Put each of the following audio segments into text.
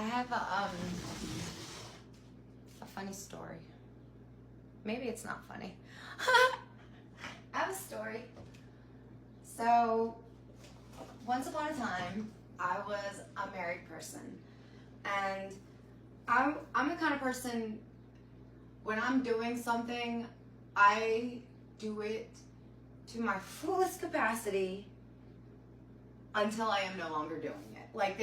have a funny story. Maybe it's not funny. I have a story. So, once upon a time, I was a married person. And I'm the kind of person, when I'm doing something, I do it to my fullest capacity until I am no longer doing it. Like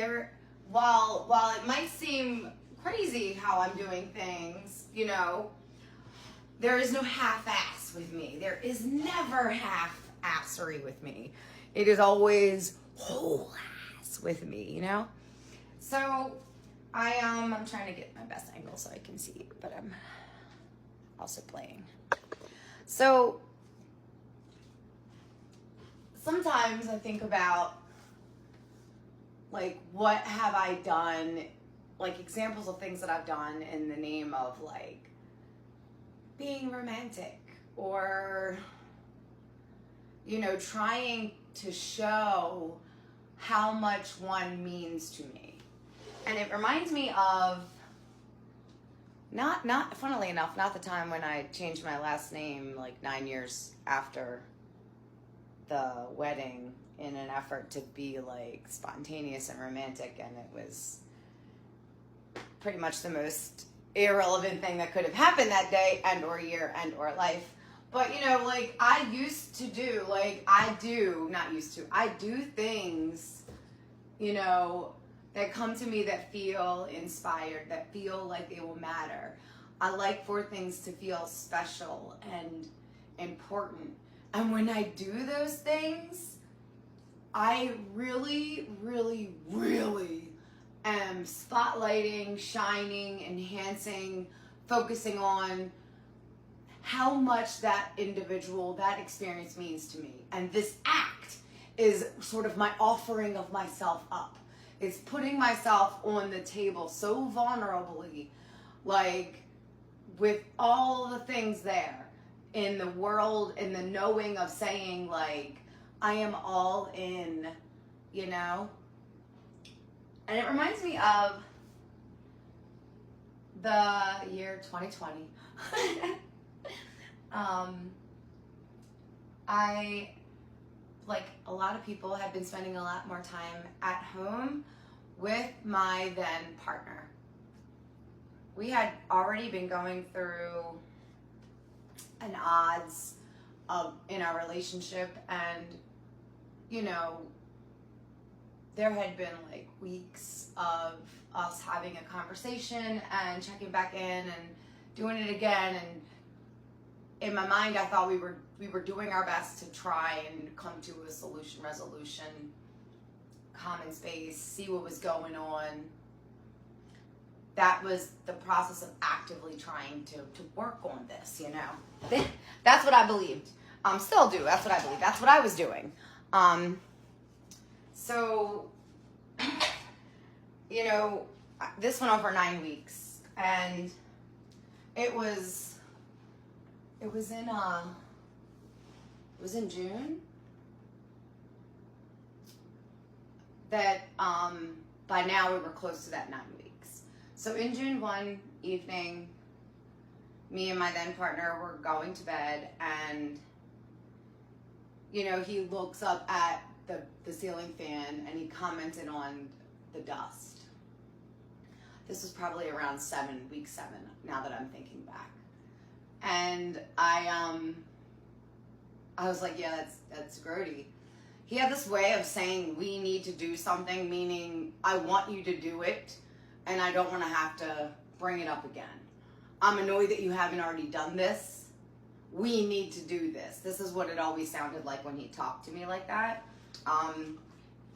while it might seem crazy how I'm doing things, you know, there is no half-ass with me. There is never half-assery with me. It is always whole ass with me, you know? So I'm trying to get my best angle so I can see, but I'm also playing. So sometimes I think about, like, what have I done, like examples of things that I've done in the name of, like, being romantic or, you know, trying to show how much one means to me. And it reminds me of, not funnily enough, not the time when I changed my last name like 9 years after the wedding in an effort to be like spontaneous and romantic, and it was pretty much the most irrelevant thing that could have happened that day and or year and or life. But, you know, like, I used to do, like, I do things, you know, that come to me that feel inspired, that feel like they will matter. I like for things to feel special and important. And when I do those things, I really, really, really am spotlighting, shining, enhancing, focusing on how much that individual, that experience means to me. And this act is sort of my offering of myself up. It's putting myself on the table so vulnerably, like, with all the things there in the world, in the knowing of saying, like, I am all in, you know? And it reminds me of the year 2020. I, like a lot of people, had been spending a lot more time at home with my then partner. We had already been going through an odds in our relationship, and, you know, there had been like weeks of us having a conversation and checking back in and doing it again, and in my mind I thought we were doing our best to try and come to a resolution, common space, see what was going on. That was the process of actively trying to work on this, you know. That's what I believed. Still do. That's what I believe. That's what I was doing. So, you know, this went on for 9 weeks, and it was in June that by now we were close to that 9 weeks. So in June, one evening, me and my then partner were going to bed, and, you know, he looks up at the ceiling fan and he commented on the dust. This was probably around week 7, now that I'm thinking back. And I was like, yeah, that's grody. He had this way of saying, we need to do something, meaning I want you to do it, and I don't want to have to bring it up again. I'm annoyed that you haven't already done this. We need to do this. This is what it always sounded like when he talked to me like that.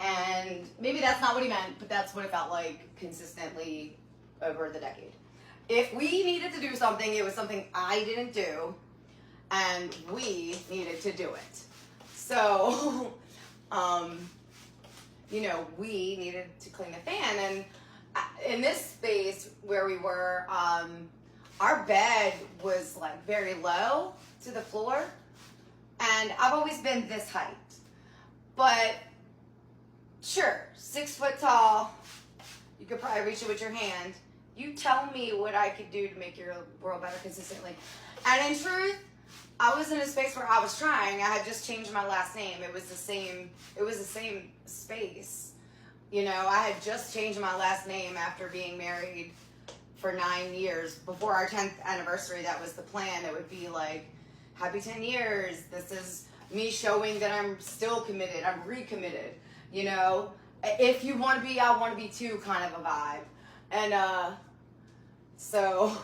And maybe that's not what he meant, but that's what it felt like consistently over the decade. If we needed to do something, it was something I didn't do, and we needed to do it. So, you know, we needed to clean the fan. And in this space where we were, our bed was like very low to the floor, and I've always been this height. But sure, 6 foot tall, You could probably reach it with your hand. You tell me what I could do to make your world better consistently. And in truth, I was in a space where I was trying. I had just changed my last name. It was the same space. You know, I had just changed my last name after being married for 9 years. Before our 10th anniversary, that was the plan. It would be like, happy 10 years. This is me showing that I'm still committed. I'm recommitted. You know, if you want to be, I want to be too kind of a vibe. And so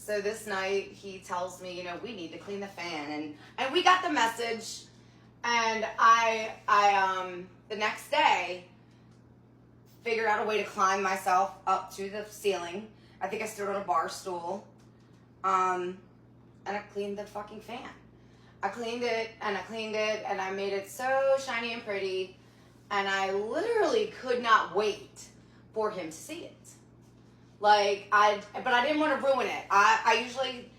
this night he tells me, you know, we need to clean the fan, and we got the message. And I the next day figured out a way to climb myself up to the ceiling. I think I stood on a bar stool, and I cleaned the fucking fan. I cleaned it, and I made it so shiny and pretty, and I literally could not wait for him to see it. But I didn't want to ruin it. I usually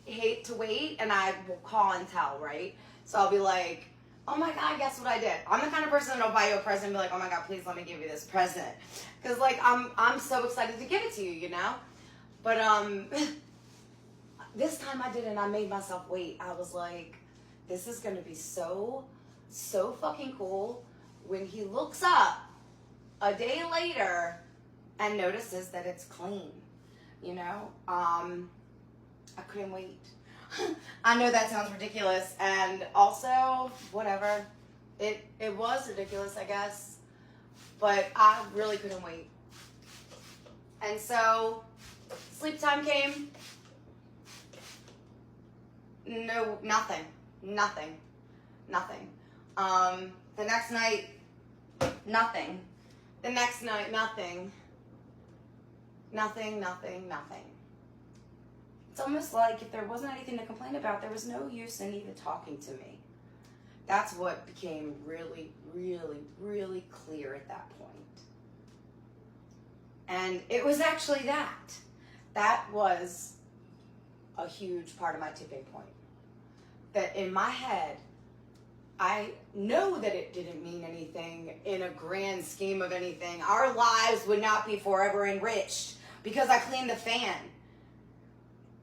hate to wait, and I will call and tell, right? So I'll be like, oh my God, guess what I did? I'm the kind of person that'll buy you a present and be like, oh my God, please let me give you this present. Because, like, I'm so excited to give it to you, you know? But, this time I didn't. I made myself wait. I was like, this is going to be so fucking cool when he looks up a day later and notices that it's clean, you know? I couldn't wait. I know that sounds ridiculous, and also, whatever. It was ridiculous, I guess, but I really couldn't wait. And so, sleep time came. No, nothing. The next night, nothing. The next night, nothing. Nothing. It's almost like if there wasn't anything to complain about, there was no use in even talking to me. That's what became really, really, really clear at that point. And it was actually that. That was a huge part of my tipping point. That in my head, I know that it didn't mean anything in a grand scheme of anything. Our lives would not be forever enriched because I cleaned the fan.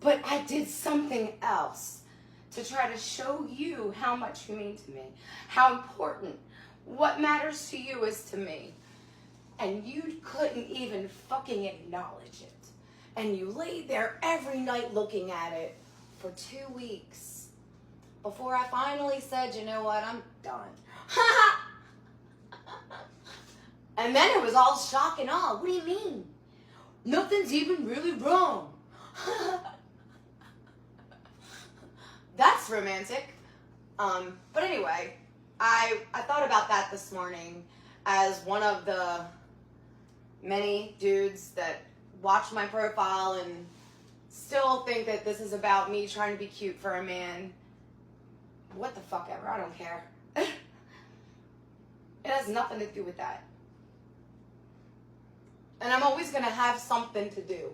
But I did something else to try to show you how much you mean to me, how important, what matters to you is to me. And you couldn't even fucking acknowledge it. And you laid there every night looking at it for 2 weeks before I finally said, you know what, I'm done. And then it was all shock and awe. What do you mean? Nothing's even really wrong. That's romantic. But anyway, I thought about that this morning as one of the many dudes that watch my profile and still think that this is about me trying to be cute for a man. What the fuck ever, I don't care. It has nothing to do with that. And I'm always gonna have something to do.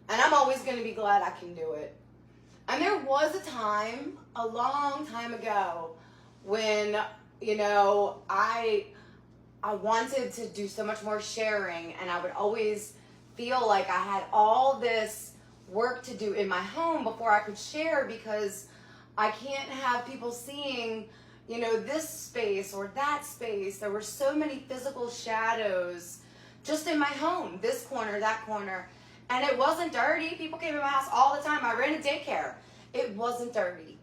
And I'm always gonna be glad I can do it. And there was a time, a long time ago, when, you know, I wanted to do so much more sharing, and I would always feel like I had all this work to do in my home before I could share, because I can't have people seeing, you know, this space or that space. There were so many physical shadows just in my home, this corner, that corner. And it wasn't dirty. People came in my house all the time. I ran a daycare. It wasn't dirty.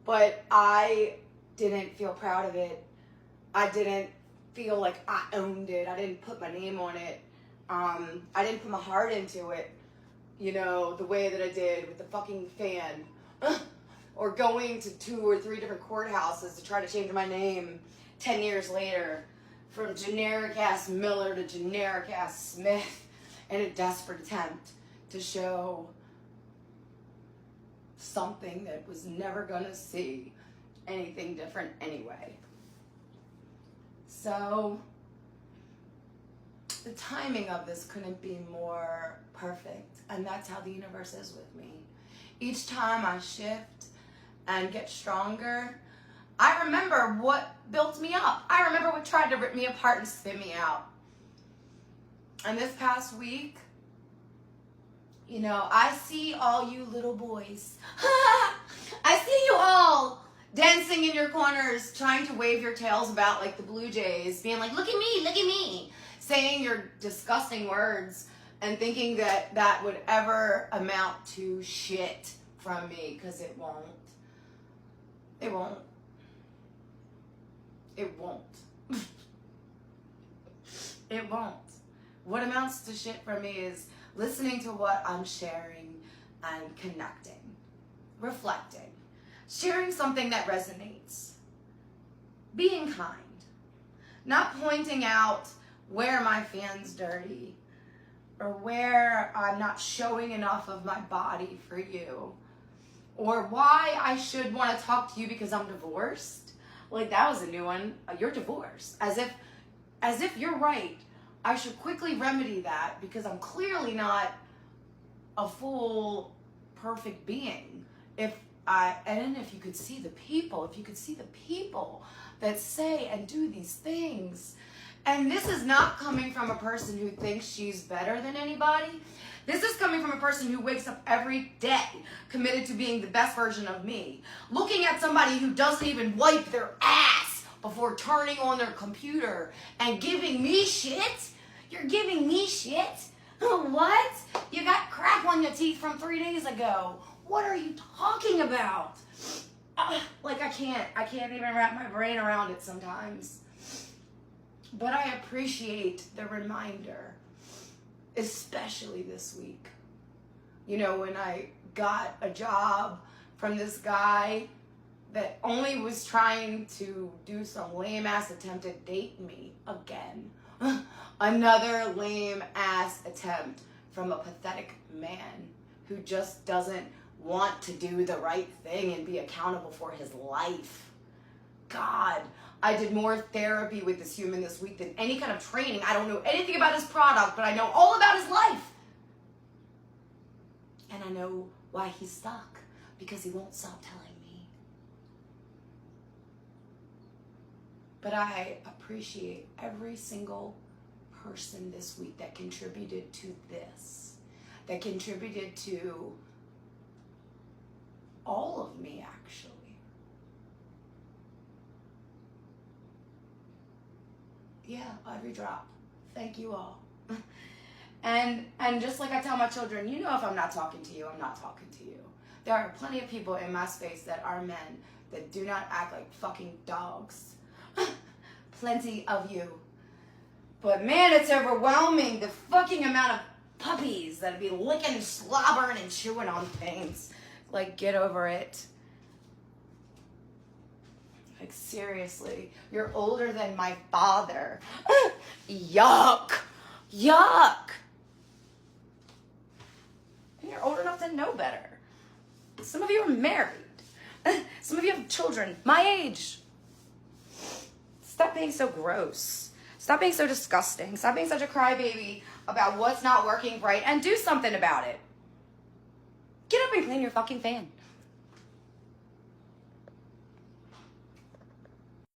But I didn't feel proud of it. I didn't feel like I owned it. I didn't put my name on it. I didn't put my heart into it, you know, the way that I did with the fucking fan. Or going to 2 or 3 different courthouses to try to change my name 10 years later from generic ass Miller to generic ass Smith in a desperate attempt to show something that was never gonna see anything different anyway. So the timing of this couldn't be more perfect, and that's how the universe is with me. Each time I shift and get stronger, I remember what built me up. I remember what tried to rip me apart and spin me out. And this past week, you know, I see all you little boys. I see you all dancing in your corners, trying to wave your tails about like the Blue Jays, being like, look at me, saying your disgusting words and thinking that that would ever amount to shit from me, because it won't. It won't. It won't. It won't. What amounts to shit for me is listening to what I'm sharing and connecting, reflecting, sharing something that resonates, being kind, not pointing out where my fan's dirty or where I'm not showing enough of my body for you, or why I should want to talk to you because I'm divorced. Like, that was a new one. You're divorced. As if you're right. I should quickly remedy that because I'm clearly not a full, perfect being. If you could see the people that say and do these things. And this is not coming from a person who thinks she's better than anybody. This is coming from a person who wakes up every day committed to being the best version of me. Looking at somebody who doesn't even wipe their ass before turning on their computer and giving me shit. You're giving me shit? What? You got crap on your teeth from 3 days ago. What are you talking about? Like, I can't even wrap my brain around it sometimes. But I appreciate the reminder, especially this week. You know, when I got a job from this guy that only was trying to do some lame ass attempt to date me again. Another lame ass attempt from a pathetic man who just doesn't want to do the right thing and be accountable for his life. God, I did more therapy with this human this week than any kind of training. I don't know anything about his product, but I know all about his life. And I know why he's stuck, because he won't stop telling me. But I appreciate every single person this week that contributed to this, that contributed to all of me, actually. Yeah, every drop. Thank you all. And just like I tell my children, you know, if I'm not talking to you, I'm not talking to you. There are plenty of people in my space that are men that do not act like fucking dogs. Plenty of you. But man, it's overwhelming, the fucking amount of puppies that'd be licking, slobbering, and chewing on things. Like, get over it. Like, seriously, you're older than my father. Yuck. Yuck. And you're old enough to know better. Some of you are married. Some of you have children my age. Stop being so gross. Stop being so disgusting. Stop being such a crybaby about what's not working right and do something about it. Get up and clean your fucking fan.